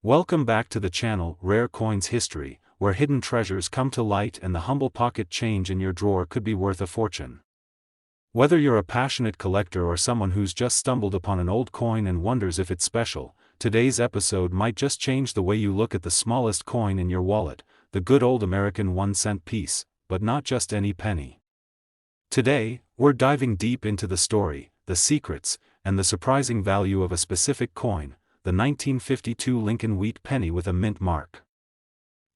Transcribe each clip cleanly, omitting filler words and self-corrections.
Welcome back to the channel Rare Coins History, where hidden treasures come to light and the humble pocket change in your drawer could be worth a fortune. Whether you're a passionate collector or someone who's just stumbled upon an old coin and wonders if it's special, today's episode might just change the way you look at the smallest coin in your wallet, the good old American 1-cent piece, but not just any penny. Today, we're diving deep into the story, the secrets, and the surprising value of a specific coin, the 1952 Lincoln Wheat penny with a mint mark.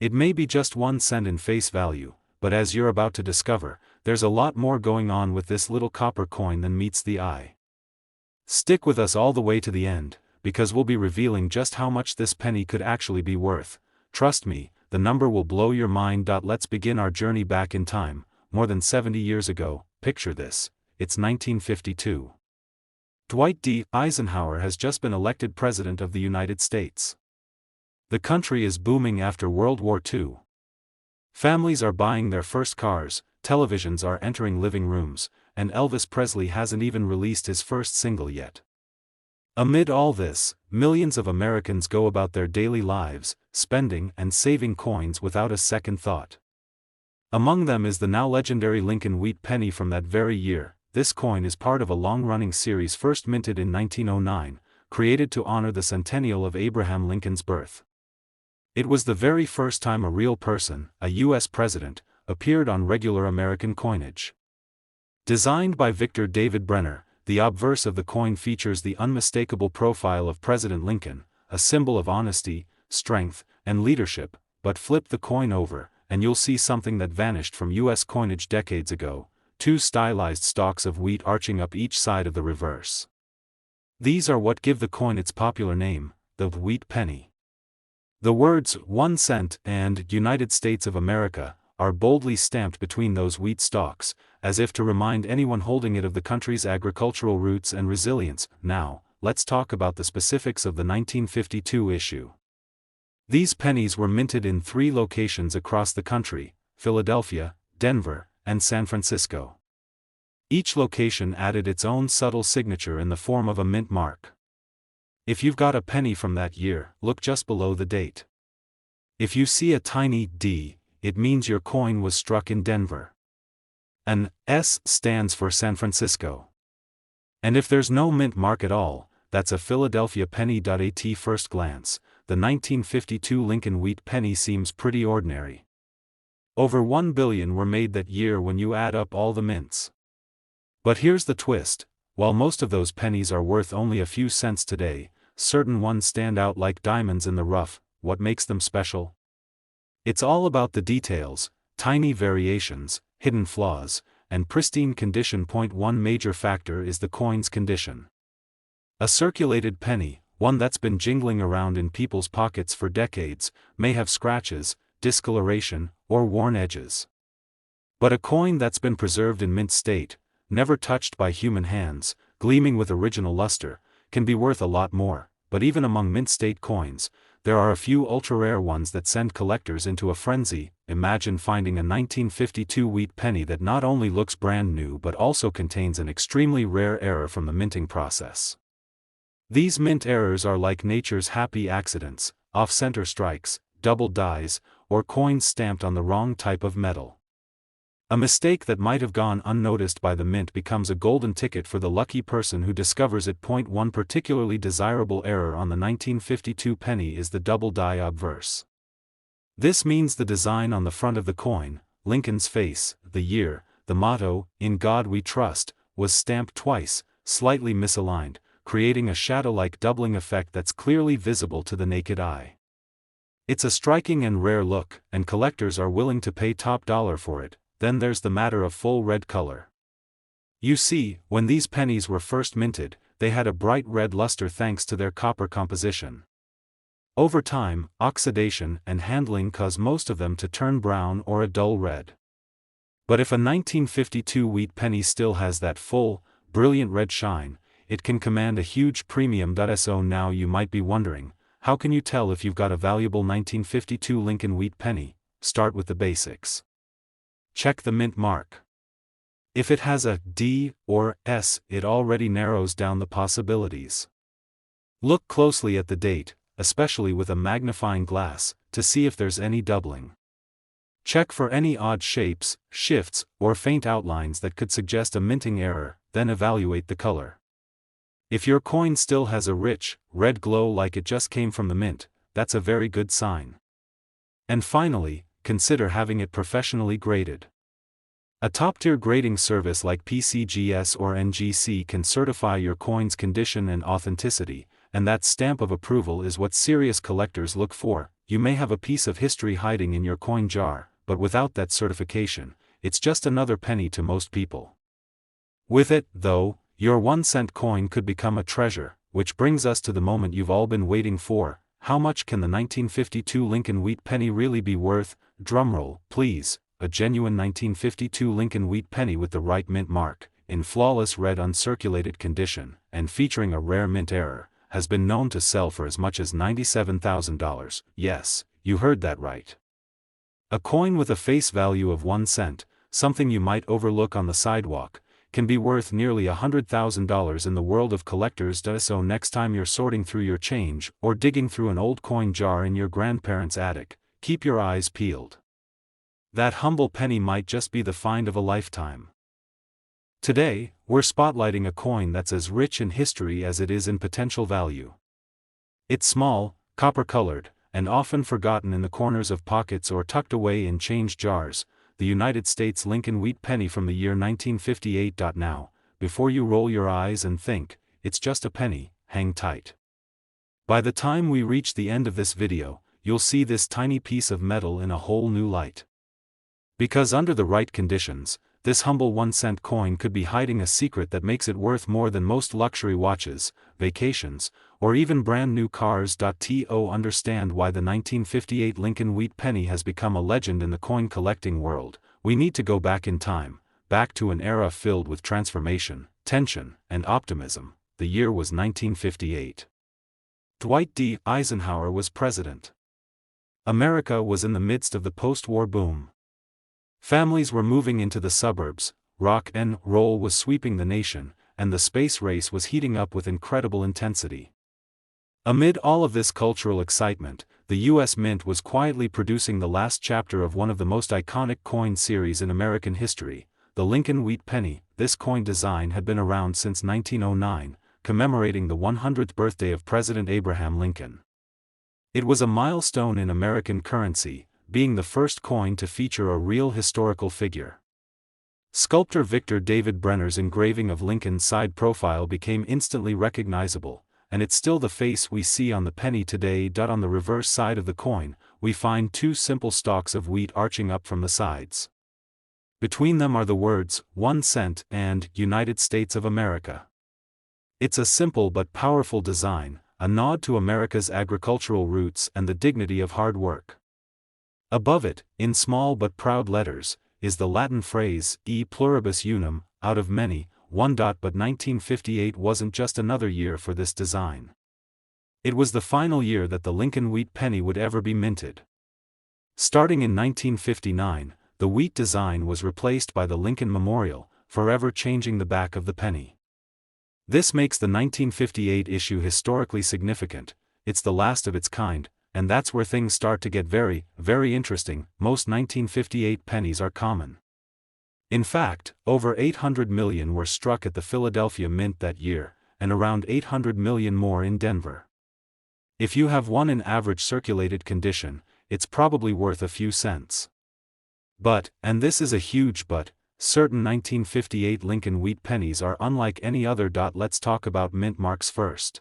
It may be just 1 cent in face value, but as you're about to discover, there's a lot more going on with this little copper coin than meets the eye. Stick with us all the way to the end, because we'll be revealing just how much this penny could actually be worth. Trust me, the number will blow your mind. Let's begin our journey back in time, more than 70 years ago. Picture this, it's 1952. Dwight D. Eisenhower has just been elected President of the United States. The country is booming after World War II. Families are buying their first cars, televisions are entering living rooms, and Elvis Presley hasn't even released his first single yet. Amid all this, millions of Americans go about their daily lives, spending and saving coins without a second thought. Among them is the now legendary Lincoln Wheat penny from that very year. This coin is part of a long-running series first minted in 1909, created to honor the centennial of Abraham Lincoln's birth. It was the very first time a real person, a U.S. president, appeared on regular American coinage. Designed by Victor David Brenner, the obverse of the coin features the unmistakable profile of President Lincoln, a symbol of honesty, strength, and leadership, but flip the coin over, and you'll see something that vanished from U.S. coinage decades ago: 2 stylized stalks of wheat arching up each side of the reverse. These are what give the coin its popular name, the Wheat penny. The words 1 cent and United States of America are boldly stamped between those wheat stalks, as if to remind anyone holding it of the country's agricultural roots and resilience. Now, let's talk about the specifics of the 1952 issue. These pennies were minted in 3 locations across the country: Philadelphia, Denver, and San Francisco. Each location added its own subtle signature in the form of a mint mark. If you've got a penny from that year, look just below the date. If you see a tiny D, it means your coin was struck in Denver. An S stands for San Francisco. And if there's no mint mark at all, that's a Philadelphia penny. At first glance, the 1952 Lincoln Wheat penny seems pretty ordinary. Over 1 billion were made that year when you add up all the mints. But here's the twist: while most of those pennies are worth only a few cents today, certain ones stand out like diamonds in the rough. What makes them special? It's all about the details: tiny variations, hidden flaws, and pristine condition. One major factor is the coin's condition. A circulated penny, one that's been jingling around in people's pockets for decades, may have scratches, discoloration, or worn edges. But a coin that's been preserved in mint state, never touched by human hands, gleaming with original luster, can be worth a lot more. But even among mint state coins, there are a few ultra-rare ones that send collectors into a frenzy. Imagine finding a 1952 wheat penny that not only looks brand new but also contains an extremely rare error from the minting process. These mint errors are like nature's happy accidents: off-center strikes, double dies, or coins stamped on the wrong type of metal. A mistake that might have gone unnoticed by the mint becomes a golden ticket for the lucky person who discovers it. One particularly desirable error on the 1952 penny is the double die obverse. This means the design on the front of the coin, Lincoln's face, the year, the motto, "In God We Trust," was stamped twice, slightly misaligned, creating a shadow-like doubling effect that's clearly visible to the naked eye. It's a striking and rare look, and collectors are willing to pay top dollar for it. Then there's the matter of full red color. You see, when these pennies were first minted, they had a bright red luster thanks to their copper composition. Over time, oxidation and handling cause most of them to turn brown or a dull red. But if a 1952 wheat penny still has that full, brilliant red shine, it can command a huge premium. So now you might be wondering, how can you tell if you've got a valuable 1952 Lincoln Wheat penny? Start with the basics. Check the mint mark. If it has a D or S, it already narrows down the possibilities. Look closely at the date. especially with a magnifying glass, to see if there's any doubling. Check for any odd shapes, shifts, or faint outlines that could suggest a minting error, then evaluate the color. If your coin still has a rich, red glow like it just came from the mint, that's a very good sign. And finally, consider having it professionally graded. A top-tier grading service like PCGS or NGC can certify your coin's condition and authenticity, and that stamp of approval is what serious collectors look for. You may have a piece of history hiding in your coin jar, but without that certification, it's just another penny to most people. With it, though, your 1-cent coin could become a treasure, which brings us to the moment you've all been waiting for. How much can the 1952 Lincoln Wheat penny really be worth? Drumroll, please. A genuine 1952 Lincoln Wheat penny with the right mint mark, in flawless red uncirculated condition, and featuring a rare mint error, has been known to sell for as much as $97,000. Yes, you heard that right. A coin with a face value of 1 cent, something you might overlook on the sidewalk, can be worth nearly $100,000 in the world of collectors. So next time you're sorting through your change, or digging through an old coin jar in your grandparents' attic, keep your eyes peeled. That humble penny might just be the find of a lifetime. Today, we're spotlighting a coin that's as rich in history as it is in potential value. It's small, copper-colored, and often forgotten in the corners of pockets or tucked away in change jars, the United States Lincoln Wheat penny from the year 1958. Now, before you roll your eyes and think, it's just a penny, hang tight. By the time we reach the end of this video, you'll see this tiny piece of metal in a whole new light. Because under the right conditions, this humble 1-cent coin could be hiding a secret that makes it worth more than most luxury watches, vacations, or even brand new cars. To understand why the 1958 Lincoln Wheat penny has become a legend in the coin collecting world, we need to go back in time, back to an era filled with transformation, tension, and optimism. The year was 1958. Dwight D. Eisenhower was president. America was in the midst of the post-war boom. Families were moving into the suburbs, rock and roll was sweeping the nation, and the space race was heating up with incredible intensity. Amid all of this cultural excitement, the U.S. Mint was quietly producing the last chapter of one of the most iconic coin series in American history, the Lincoln Wheat penny. This coin design had been around since 1909, commemorating the 100th birthday of President Abraham Lincoln. It was a milestone in American currency, being the first coin to feature a real historical figure. Sculptor Victor David Brenner's engraving of Lincoln's side profile became instantly recognizable, and it's still the face we see on the penny today. On the reverse side of the coin, we find two simple stalks of wheat arching up from the sides. Between them are the words, 1 cent and United States of America. It's a simple but powerful design, a nod to America's agricultural roots and the dignity of hard work. Above it, in small but proud letters, is the Latin phrase, e pluribus unum, out of many, one. But 1958 wasn't just another year for this design. It was the final year that the Lincoln Wheat penny would ever be minted. Starting in 1959, the wheat design was replaced by the Lincoln Memorial, forever changing the back of the penny. This makes the 1958 issue historically significant. It's the last of its kind, and that's where things start to get very, very interesting. Most 1958 pennies are common. In fact, over 800 million were struck at the Philadelphia Mint that year, and around 800 million more in Denver. If you have one in average circulated condition, it's probably worth a few cents. But, and this is a huge but, certain 1958 Lincoln Wheat pennies are unlike any other. Let's talk about mint marks first.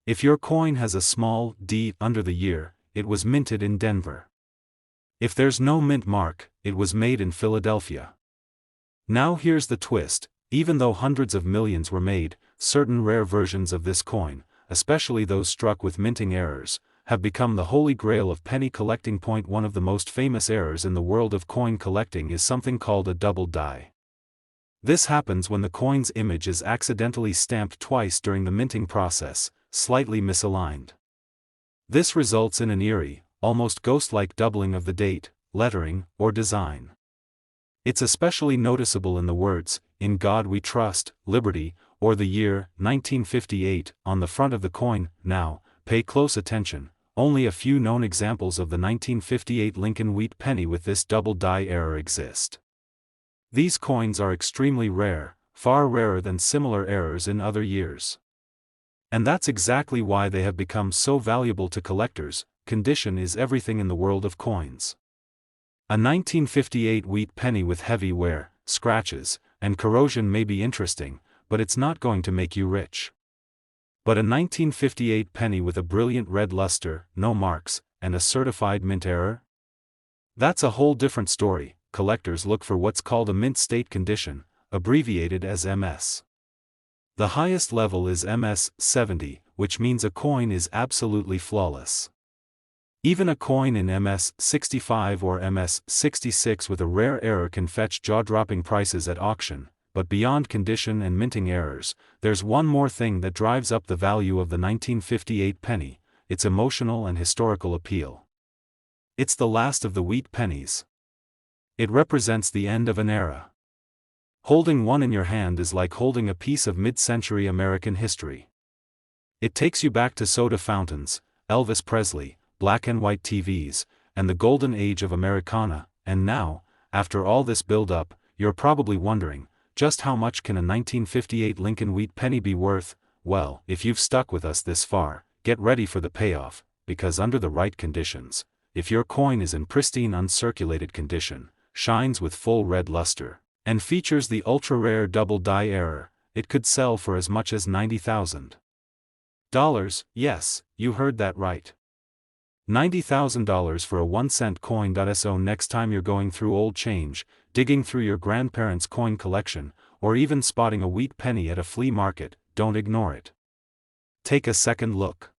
If your coin has a small d under the year, it was minted in Denver. If there's no mint mark, it was made in Philadelphia. Now here's the twist: even though hundreds of millions were made, certain rare versions of this coin, especially those struck with minting errors, have become the holy grail of penny collecting. One of the most famous errors in the world of coin collecting is something called a double die. This happens when the coin's image is accidentally stamped twice during the minting process, slightly misaligned. This results in an eerie, almost ghost-like doubling of the date, lettering, or design. It's especially noticeable in the words, "In God We Trust, Liberty," or the year, 1958, on the front of the coin. Now, Pay close attention, only a few known examples of the 1958 Lincoln wheat penny with this double die error exist. These coins are extremely rare, far rarer than similar errors in other years. And that's exactly why they have become so valuable to collectors. Condition is everything in the world of coins. A 1958 wheat penny with heavy wear, scratches, and corrosion may be interesting, but it's not going to make you rich. But a 1958 penny with a brilliant red luster, no marks, and a certified mint error? That's a whole different story. Collectors look for what's called a mint state condition, abbreviated as MS. The highest level is MS 70, which means a coin is absolutely flawless. Even a coin in MS 65 or MS 66 with a rare error can fetch jaw-dropping prices at auction, but beyond condition and minting errors, there's one more thing that drives up the value of the 1958 penny: its emotional and historical appeal. It's the last of the wheat pennies. It represents the end of an era. Holding one in your hand is like holding a piece of mid-century American history. It takes you back to soda fountains, Elvis Presley, black and white TVs, and the golden age of Americana. And now, after all this build-up, you're probably wondering, just how much can a 1958 Lincoln wheat penny be worth? Well, if you've stuck with us this far, get ready for the payoff, because under the right conditions, if your coin is in pristine uncirculated condition, shines with full red luster, and features the ultra-rare double die error, it could sell for as much as $90,000. Yes, you heard that right. $90,000 for a 1-cent coin. So next time you're going through old change, digging through your grandparents' coin collection, or even spotting a wheat penny at a flea market, don't ignore it. Take a second look.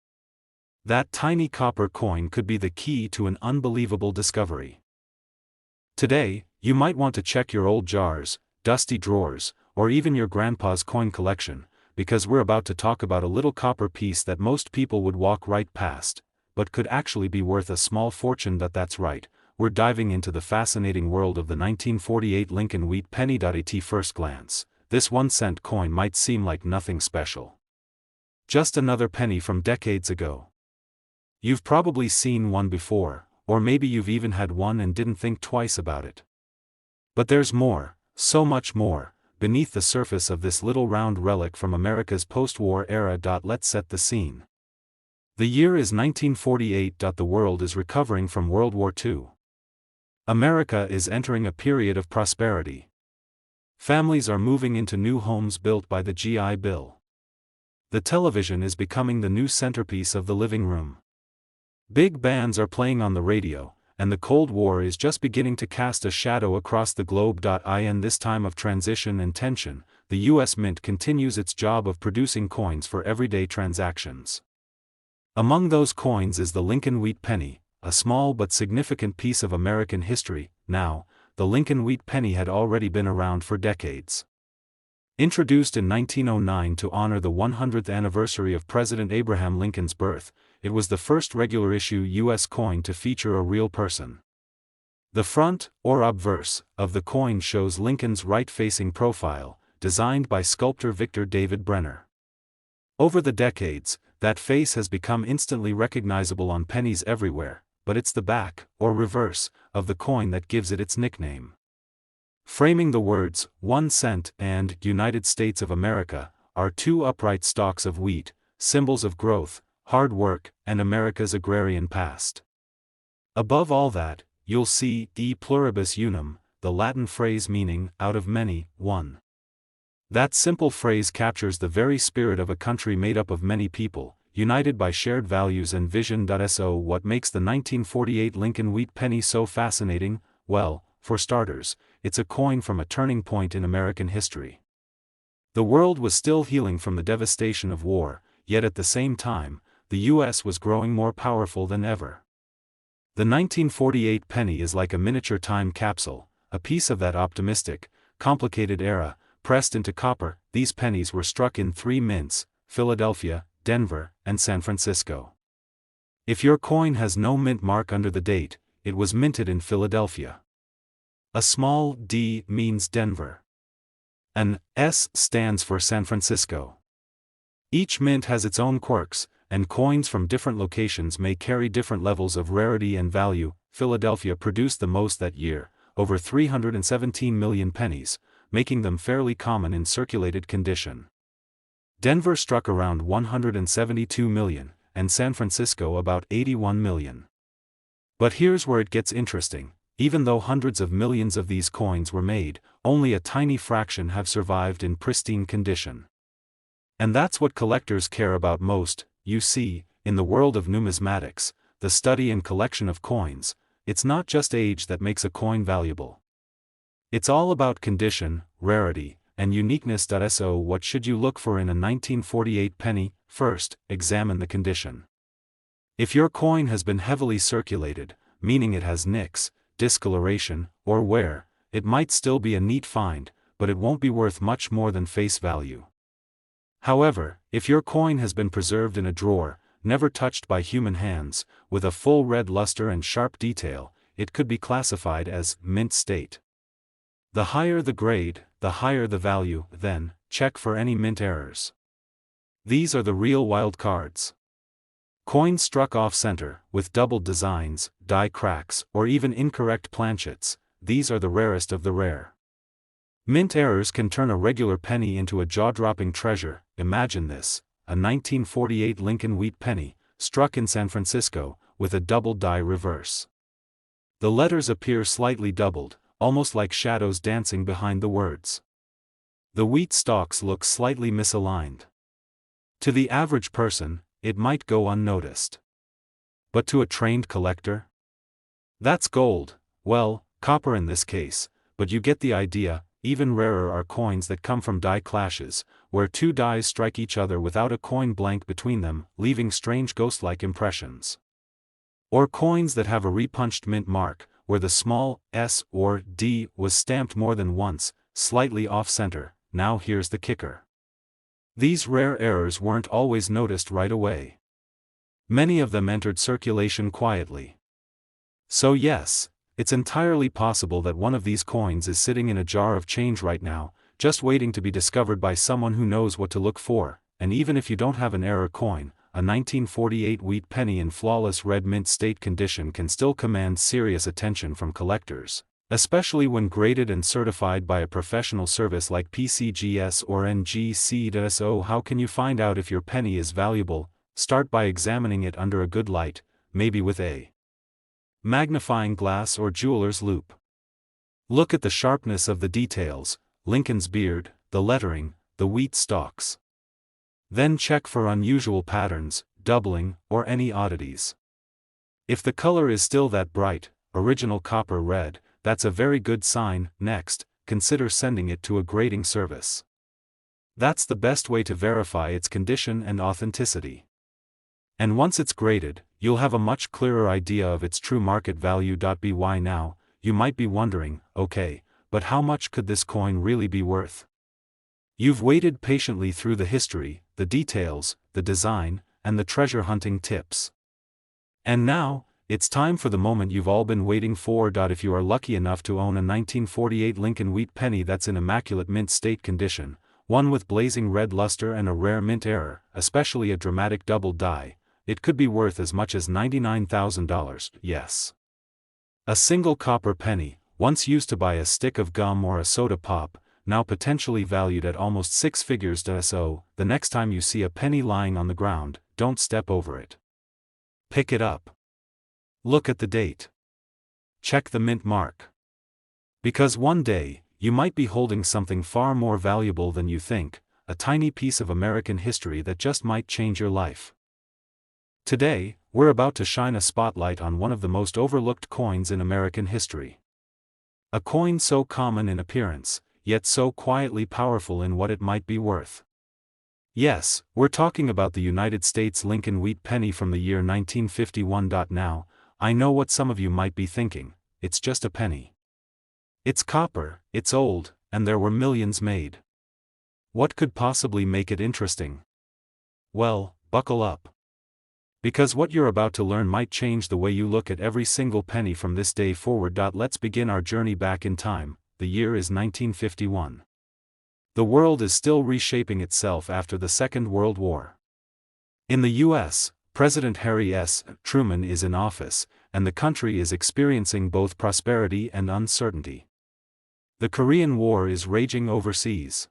That tiny copper coin could be the key to an unbelievable discovery. Today, you might want to check your old jars, dusty drawers, or even your grandpa's coin collection, because we're about to talk about a little copper piece that most people would walk right past, but could actually be worth a small fortune. That's right, we're diving into the fascinating world of the 1948 Lincoln wheat penny. At first glance, this 1-cent coin might seem like nothing special. Just another penny from decades ago. You've probably seen one before, or maybe you've even had one and didn't think twice about it. But there's more, so much more, beneath the surface of this little round relic from America's post-war era. Let's set the scene. The year is 1948. The world is recovering from World War II. America is entering a period of prosperity. Families are moving into new homes built by the GI Bill. The television is becoming the new centerpiece of the living room. Big bands are playing on the radio, and the Cold War is just beginning to cast a shadow across the globe. In this time of transition and tension, the U.S. Mint continues its job of producing coins for everyday transactions. Among those coins is the Lincoln wheat penny, a small but significant piece of American history. Now, the Lincoln wheat penny had already been around for decades. Introduced in 1909 to honor the 100th anniversary of President Abraham Lincoln's birth, it was the first regular-issue U.S. coin to feature a real person. The front, or obverse, of the coin shows Lincoln's right-facing profile, designed by sculptor Victor David Brenner. Over the decades, that face has become instantly recognizable on pennies everywhere, but it's the back, or reverse, of the coin that gives it its nickname. Framing the words, 1 cent and United States of America, are two upright stalks of wheat, symbols of growth, hard work, and America's agrarian past. Above all that, you'll see e pluribus unum, the Latin phrase meaning, out of many, one. That simple phrase captures the very spirit of a country made up of many people, united by shared values and vision. So what makes the 1948 Lincoln wheat penny so fascinating? Well, for starters, it's a coin from a turning point in American history. The world was still healing from the devastation of war, yet at the same time, the U.S. was growing more powerful than ever. The 1948 penny is like a miniature time capsule, a piece of that optimistic, complicated era, pressed into copper. These pennies were struck in 3 mints, Philadelphia, Denver, and San Francisco. If your coin has no mint mark under the date, it was minted in Philadelphia. A small d means Denver. An S stands for San Francisco. Each mint has its own quirks, and coins from different locations may carry different levels of rarity and value. Philadelphia produced the most that year, over 317 million pennies, making them fairly common in circulated condition. Denver struck around 172 million, and San Francisco about 81 million. But here's where it gets interesting. Even though hundreds of millions of these coins were made, only a tiny fraction have survived in pristine condition. And that's what collectors care about most. You see, in the world of numismatics, the study and collection of coins, it's not just age that makes a coin valuable. It's all about condition, rarity, and uniqueness. So what should you look for in a 1948 penny? First, examine the condition. If your coin has been heavily circulated, meaning it has nicks, discoloration, or wear, it might still be a neat find, but it won't be worth much more than face value. However, if your coin has been preserved in a drawer, never touched by human hands, with a full red luster and sharp detail, it could be classified as mint state. The higher the grade, the higher the value. Then, check for any mint errors. These are the real wild cards. Coins struck off-center, with doubled designs, die cracks, or even incorrect planchets, these are the rarest of the rare. Mint errors can turn a regular penny into a jaw-dropping treasure. Imagine this, a 1948 Lincoln wheat penny, struck in San Francisco, with a double die reverse. The letters appear slightly doubled, almost like shadows dancing behind the words. The wheat stalks look slightly misaligned. To the average person, it might go unnoticed. But to a trained collector? That's gold, well, copper in this case, but you get the idea. Even rarer are coins that come from die clashes, where two dies strike each other without a coin blank between them, leaving strange ghost-like impressions. Or coins that have a repunched mint mark, where the small S or D was stamped more than once, slightly off-center. Now here's the kicker. These rare errors weren't always noticed right away. Many of them entered circulation quietly. So yes, it's entirely possible that one of these coins is sitting in a jar of change right now, just waiting to be discovered by someone who knows what to look for. And even if you don't have an error coin, a 1948 wheat penny in flawless red mint state condition can still command serious attention from collectors, especially when graded and certified by a professional service like PCGS or NGC. So how can you find out if your penny is valuable? Start by examining it under a good light, maybe with a magnifying glass or jeweler's loupe. Look at the sharpness of the details, Lincoln's beard, the lettering, the wheat stalks. Then check for unusual patterns, doubling, or any oddities. If the color is still that bright, original copper red, that's a very good sign. Next, consider sending it to a grading service. That's the best way to verify its condition and authenticity. And once it's graded, you'll have a much clearer idea of its true market value. By now, you might be wondering, okay, but how much could this coin really be worth? You've waited patiently through the history, the details, the design, and the treasure hunting tips. And now, it's time for the moment you've all been waiting for. If you are lucky enough to own a 1948 Lincoln wheat penny that's in immaculate mint state condition, one with blazing red luster and a rare mint error, especially a dramatic double die, it could be worth as much as $99,000, yes. A single copper penny, once used to buy a stick of gum or a soda pop, now potentially valued at almost six figures. So, the next time you see a penny lying on the ground, don't step over it. Pick it up. Look at the date. Check the mint mark. Because one day, you might be holding something far more valuable than you think, a tiny piece of American history that just might change your life. Today, we're about to shine a spotlight on one of the most overlooked coins in American history. A coin so common in appearance, yet so quietly powerful in what it might be worth. Yes, we're talking about the United States Lincoln wheat penny from the year 1951. Now, I know what some of you might be thinking, it's just a penny. It's copper, it's old, and there were millions made. What could possibly make it interesting? Well, buckle up. Because what you're about to learn might change the way you look at every single penny from this day forward. Let's begin our journey back in time. The year is 1951. The world is still reshaping itself after the Second World War. In the U.S., President Harry S. Truman is in office, and the country is experiencing both prosperity and uncertainty. The Korean War is raging overseas.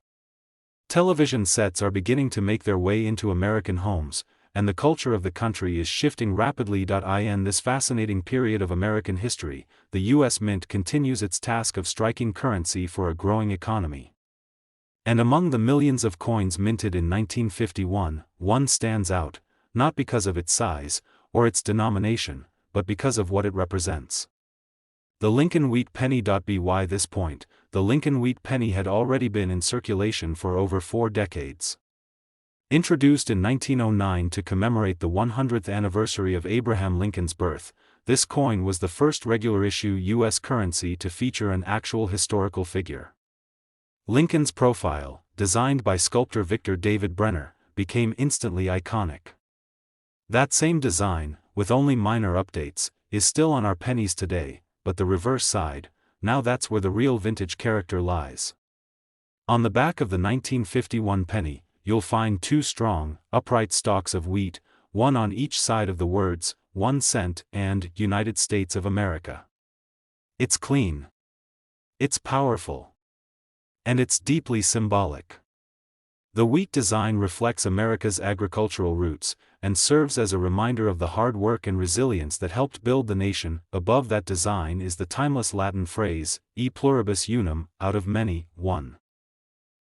Television sets are beginning to make their way into American homes, and the culture of the country is shifting rapidly. In this fascinating period of American history, the U.S. Mint continues its task of striking currency for a growing economy. And among the millions of coins minted in 1951, one stands out, not because of its size, or its denomination, but because of what it represents. The Lincoln Wheat Penny. By this point, the Lincoln Wheat Penny had already been in circulation for over 4 decades. Introduced in 1909 to commemorate the 100th anniversary of Abraham Lincoln's birth, this coin was the first regular-issue U.S. currency to feature an actual historical figure. Lincoln's profile, designed by sculptor Victor David Brenner, became instantly iconic. That same design, with only minor updates, is still on our pennies today, but the reverse side, now that's where the real vintage character lies. On the back of the 1951 penny, you'll find 2 strong, upright stalks of wheat, one on each side of the words, 1 cent and United States of America. It's clean. It's powerful. And it's deeply symbolic. The wheat design reflects America's agricultural roots, and serves as a reminder of the hard work and resilience that helped build the nation. Above that design is the timeless Latin phrase, e pluribus unum, out of many, one.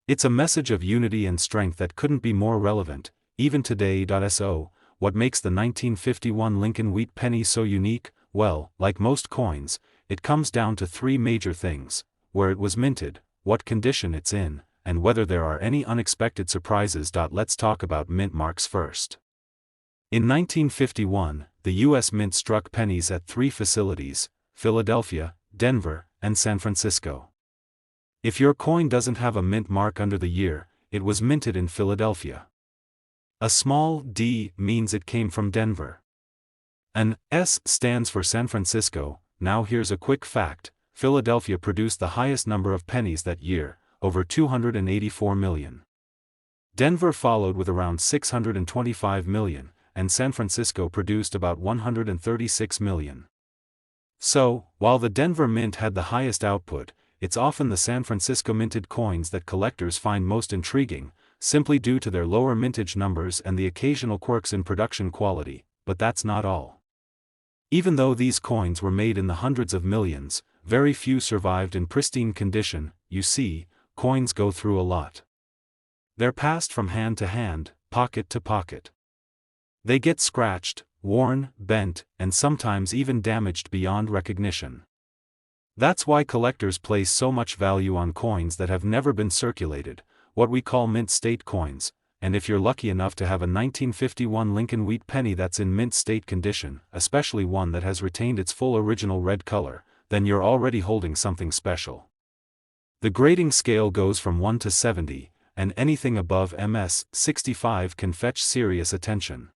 It's a message of unity and strength that couldn't be more relevant, even today. So, what makes the 1951 Lincoln Wheat Penny so unique? Well, like most coins, it comes down to 3 major things: where it was minted, what condition it's in, and whether there are any unexpected surprises. Let's talk about mint marks first. In 1951, the U.S. Mint struck pennies at 3 facilities: Philadelphia, Denver, and San Francisco. If your coin doesn't have a mint mark under the year, it was minted in Philadelphia. A small d means it came from Denver. An S stands for San Francisco. Now here's a quick fact: Philadelphia produced the highest number of pennies that year, over 284 million. Denver followed with around 625 million, and San Francisco produced about 136 million. So, while the Denver Mint had the highest output, it's often the San Francisco minted coins that collectors find most intriguing, simply due to their lower mintage numbers and the occasional quirks in production quality. But that's not all. Even though these coins were made in the hundreds of millions, very few survived in pristine condition. You see, coins go through a lot. They're passed from hand to hand, pocket to pocket. They get scratched, worn, bent, and sometimes even damaged beyond recognition. That's why collectors place so much value on coins that have never been circulated, what we call mint state coins. And if you're lucky enough to have a 1951 Lincoln Wheat Penny that's in mint state condition, especially one that has retained its full original red color, then you're already holding something special. The grading scale goes from 1 to 70, and anything above MS 65 can fetch serious attention.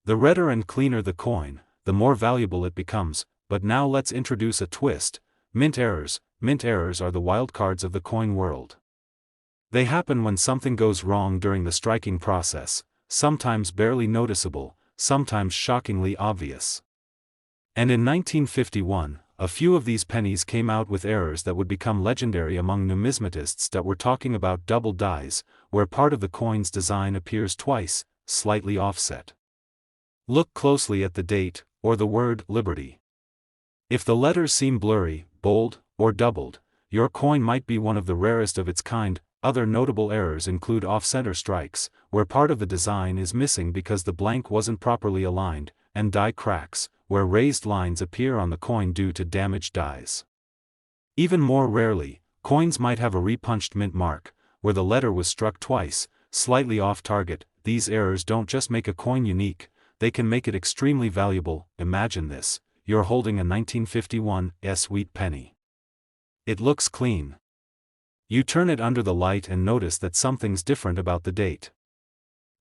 The redder and cleaner the coin, the more valuable it becomes. But now let's introduce a twist: mint errors. Mint errors are the wild cards of the coin world. They happen when something goes wrong during the striking process, sometimes barely noticeable, sometimes shockingly obvious. And in 1951, a few of these pennies came out with errors that would become legendary among numismatists. We're talking about double dies, where part of the coin's design appears twice, slightly offset. Look closely at the date, or the word Liberty. If the letters seem blurry, bold, or doubled, your coin might be one of the rarest of its kind. Other notable errors include off-center strikes, where part of the design is missing because the blank wasn't properly aligned, and die cracks, where raised lines appear on the coin due to damaged dies. Even more rarely, coins might have a repunched mint mark, where the letter was struck twice, slightly off target. These errors don't just make a coin unique, they can make it extremely valuable. Imagine this: you're holding a 1951 wheat penny. It looks clean. You turn it under the light and notice that something's different about the date.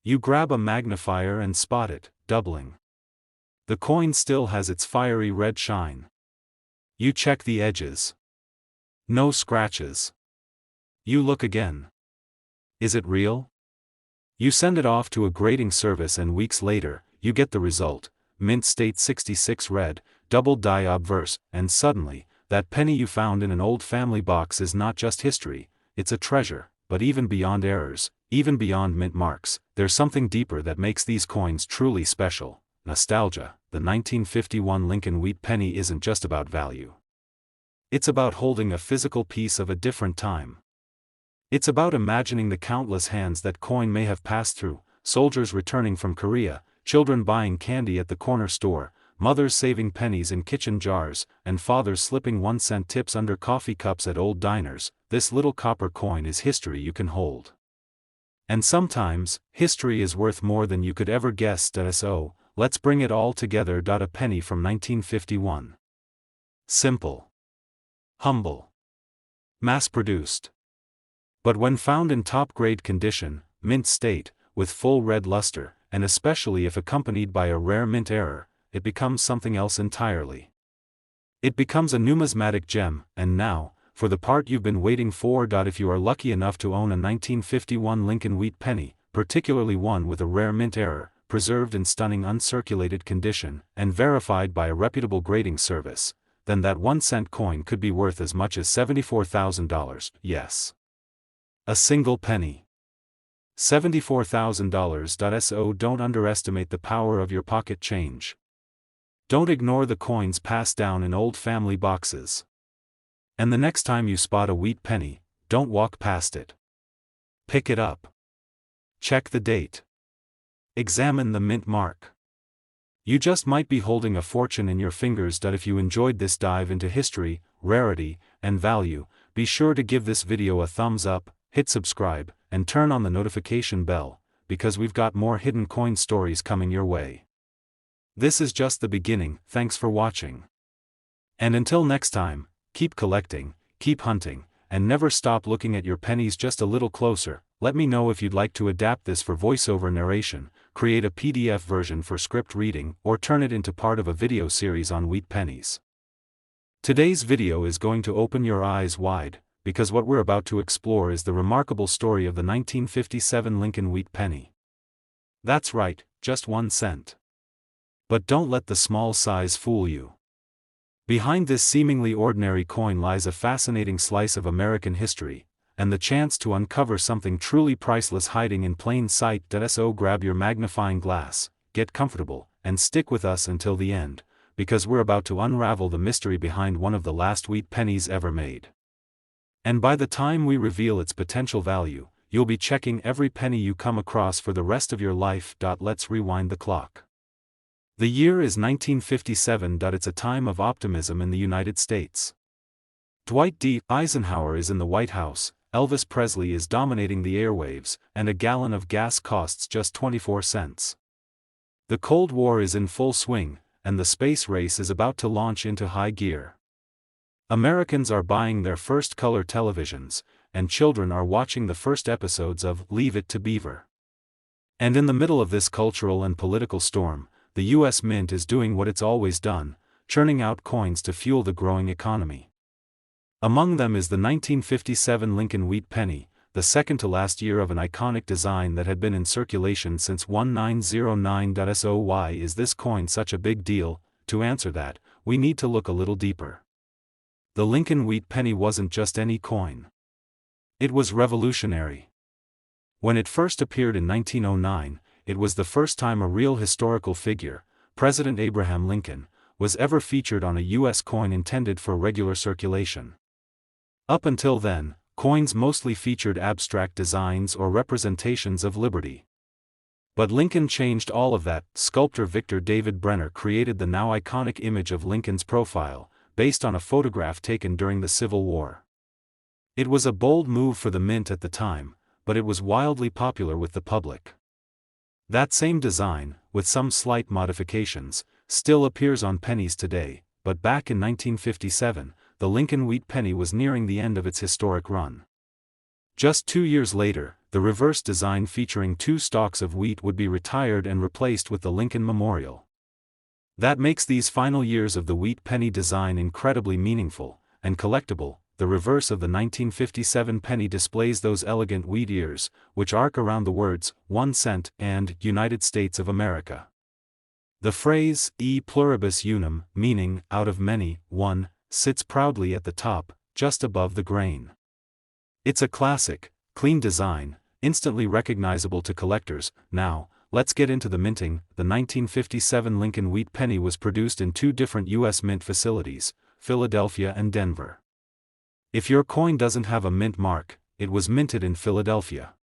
You grab a magnifier and spot it, doubling. The coin still has its fiery red shine. You check the edges. No scratches. You look again. Is it real? You send it off to a grading service and weeks later, you get the result, mint state 66 red, double die obverse, and suddenly, that penny you found in an old family box is not just history, it's a treasure. But even beyond errors, even beyond mint marks, there's something deeper that makes these coins truly special: nostalgia. The 1951 Lincoln Wheat penny isn't just about value. It's about holding a physical piece of a different time. It's about imagining the countless hands that coin may have passed through: soldiers returning from Korea, children buying candy at the corner store, mothers saving pennies in kitchen jars, and fathers slipping 1-cent tips under coffee cups at old diners. This little copper coin is history you can hold. And sometimes, history is worth more than you could ever guess. So, let's bring it all together. A penny from 1951. Simple. Humble. Mass-produced. But when found in top-grade condition, mint state, with full red luster, and especially if accompanied by a rare mint error, it becomes something else entirely. It becomes a numismatic gem. And now, for the part you've been waiting for. If you are lucky enough to own a 1951 Lincoln Wheat penny, particularly one with a rare mint error, preserved in stunning uncirculated condition, and verified by a reputable grading service, then that 1-cent coin could be worth as much as $74,000, yes. A single penny. $74,000. So don't underestimate the power of your pocket change. Don't ignore the coins passed down in old family boxes. And the next time you spot a wheat penny, don't walk past it. Pick it up. Check the date. Examine the mint mark. You just might be holding a fortune in your fingers. If you enjoyed this dive into history, rarity, and value, be sure to give this video a thumbs up, hit subscribe, and turn on the notification bell, because we've got more hidden coin stories coming your way. This is just the beginning. Thanks for watching. And until next time, keep collecting, keep hunting, and never stop looking at your pennies just a little closer. Let me know if you'd like to adapt this for voiceover narration, create a PDF version for script reading, or turn it into part of a video series on wheat pennies. Today's video is going to open your eyes wide, because what we're about to explore is the remarkable story of the 1957 Lincoln Wheat penny. That's right, just 1 cent. But don't let the small size fool you. Behind this seemingly ordinary coin lies a fascinating slice of American history, and the chance to uncover something truly priceless hiding in plain sight. So grab your magnifying glass, get comfortable, and stick with us until the end, because we're about to unravel the mystery behind one of the last wheat pennies ever made. And by the time we reveal its potential value, you'll be checking every penny you come across for the rest of your life. Let's rewind the clock. The year is 1957. It's a time of optimism in the United States. Dwight D. Eisenhower is in the White House, Elvis Presley is dominating the airwaves, and a gallon of gas costs just 24 cents. The Cold War is in full swing, and the space race is about to launch into high gear. Americans are buying their first color televisions, and children are watching the first episodes of Leave It to Beaver. And in the middle of this cultural and political storm, the U.S. Mint is doing what it's always done, churning out coins to fuel the growing economy. Among them is the 1957 Lincoln Wheat penny, the second-to-last year of an iconic design that had been in circulation since 1909. So why is this coin such a big deal? To answer that, we need to look a little deeper. The Lincoln Wheat penny wasn't just any coin. It was revolutionary. When it first appeared in 1909, it was the first time a real historical figure, President Abraham Lincoln, was ever featured on a U.S. coin intended for regular circulation. Up until then, coins mostly featured abstract designs or representations of liberty. But Lincoln changed all of that. Sculptor Victor David Brenner created the now iconic image of Lincoln's profile, based on a photograph taken during the Civil War. It was a bold move for the mint at the time, but it was wildly popular with the public. That same design, with some slight modifications, still appears on pennies today, but back in 1957, the Lincoln Wheat penny was nearing the end of its historic run. Just 2 years later, the reverse design featuring 2 stalks of wheat would be retired and replaced with the Lincoln Memorial. That makes these final years of the wheat penny design incredibly meaningful and collectible. the reverse of the 1957 penny displays those elegant wheat ears, which arc around the words 1 cent and United States of America. The phrase e pluribus unum, meaning out of many, one, sits proudly at the top, just above the grain. It's a classic, clean design, instantly recognizable to collectors. Now, let's get into the minting. The 1957 Lincoln Wheat Penny was produced in two different U.S. mint facilities, Philadelphia and Denver. If your coin doesn't have a mint mark, it was minted in Philadelphia.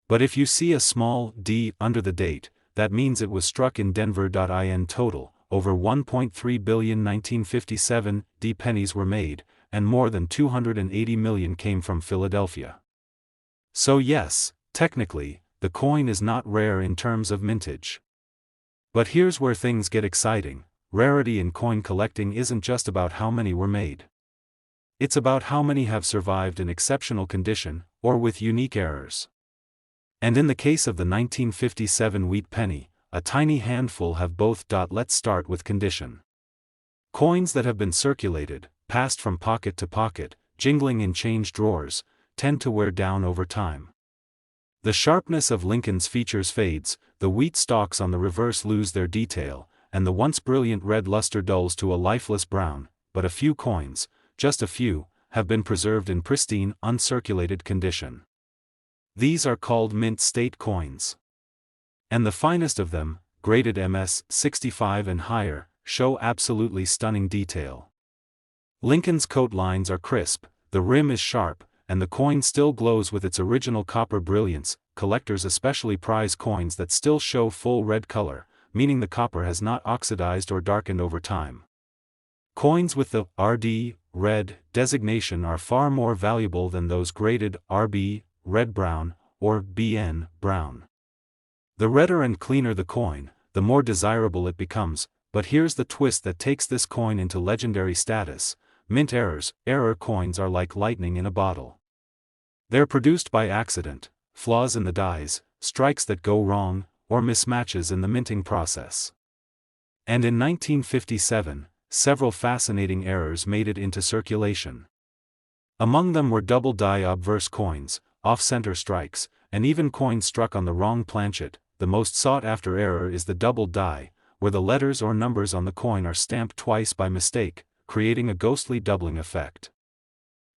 But if you see a small d under the date, that means it was struck in Denver. In total, over 1.3 billion 1957 D pennies were made, and more than 280 million came from Philadelphia. So yes, technically, the coin is not rare in terms of mintage. But here's where things get exciting. Rarity in coin collecting isn't just about how many were made. It's about how many have survived in exceptional condition, or with unique errors. And in the case of the 1957 wheat penny, a tiny handful have both. Let's start with condition. Coins that have been circulated, passed from pocket to pocket, jingling in change drawers, tend to wear down over time. The sharpness of Lincoln's features fades, the wheat stalks on the reverse lose their detail, and the once brilliant red luster dulls to a lifeless brown. But a few coins, just a few, have been preserved in pristine, uncirculated condition. These are called mint state coins. And the finest of them, graded MS 65 and higher, show absolutely stunning detail. Lincoln's coat lines are crisp, the rim is sharp, and the coin still glows with its original copper brilliance. Collectors especially prize coins that still show full red color, meaning the copper has not oxidized or darkened over time. Coins with the RD, red, designation are far more valuable than those graded RB, red-brown, or BN, brown. The redder and cleaner the coin, the more desirable it becomes. But here's the twist that takes this coin into legendary status. Mint errors. Error coins are like lightning in a bottle. They're produced by accident, flaws in the dies, strikes that go wrong, or mismatches in the minting process. And in 1957, several fascinating errors made it into circulation. Among them were double die obverse coins, off-center strikes, and even coins struck on the wrong planchet. The most sought-after error is the double die, where the letters or numbers on the coin are stamped twice by mistake, creating a ghostly doubling effect.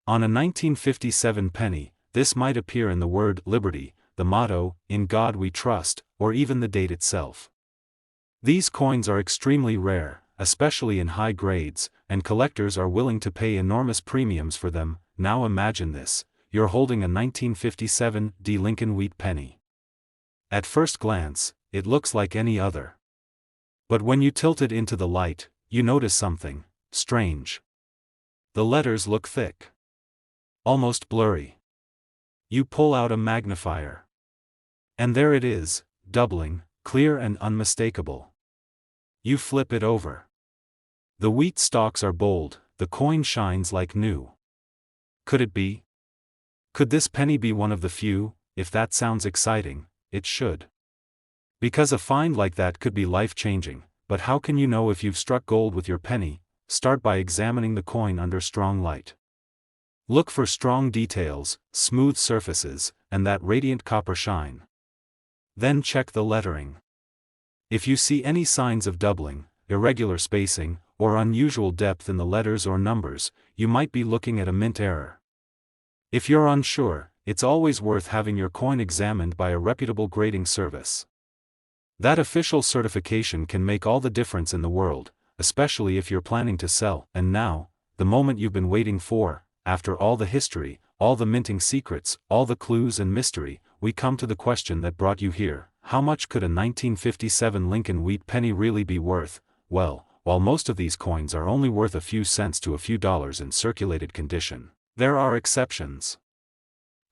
On a 1957 penny, this might appear in the word Liberty, the motto, In God We Trust, or even the date itself. These coins are extremely rare, especially in high grades, and collectors are willing to pay enormous premiums for them. Now imagine this, you're holding a 1957 D Lincoln Wheat penny. At first glance, it looks like any other. But when you tilt it into the light, you notice something strange. The letters look thick. Almost blurry. You pull out a magnifier. And there it is, doubling, clear and unmistakable. You flip it over. The wheat stalks are bold, the coin shines like new. Could it be? Could this penny be one of the few? If that sounds exciting, it should. Because a find like that could be life-changing. But how can you know if you've struck gold with your penny? Start by examining the coin under strong light. Look for strong details, smooth surfaces, and that radiant copper shine. Then check the lettering. If you see any signs of doubling, irregular spacing, or unusual depth in the letters or numbers, you might be looking at a mint error. If you're unsure, it's always worth having your coin examined by a reputable grading service. That official certification can make all the difference in the world, especially if you're planning to sell. And now, the moment you've been waiting for. After all the history, all the minting secrets, all the clues and mystery, we come to the question that brought you here. How much could a 1957 Lincoln Wheat penny really be worth? Well, while most of these coins are only worth a few cents to a few dollars in circulated condition, there are exceptions.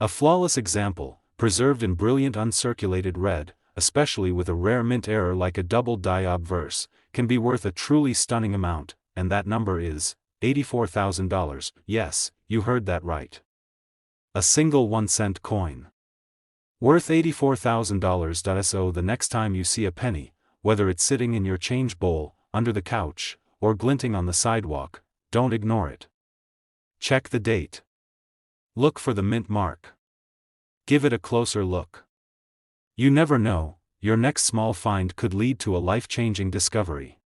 A flawless example, preserved in brilliant uncirculated red, especially with a rare mint error like a double die obverse, can be worth a truly stunning amount, and that number is $84,000. Yes, you heard that right. A single 1-cent coin. Worth $84,000. So the next time you see a penny, whether it's sitting in your change bowl, under the couch, or glinting on the sidewalk, don't ignore it. Check the date. Look for the mint mark. Give it a closer look. You never know, your next small find could lead to a life-changing discovery.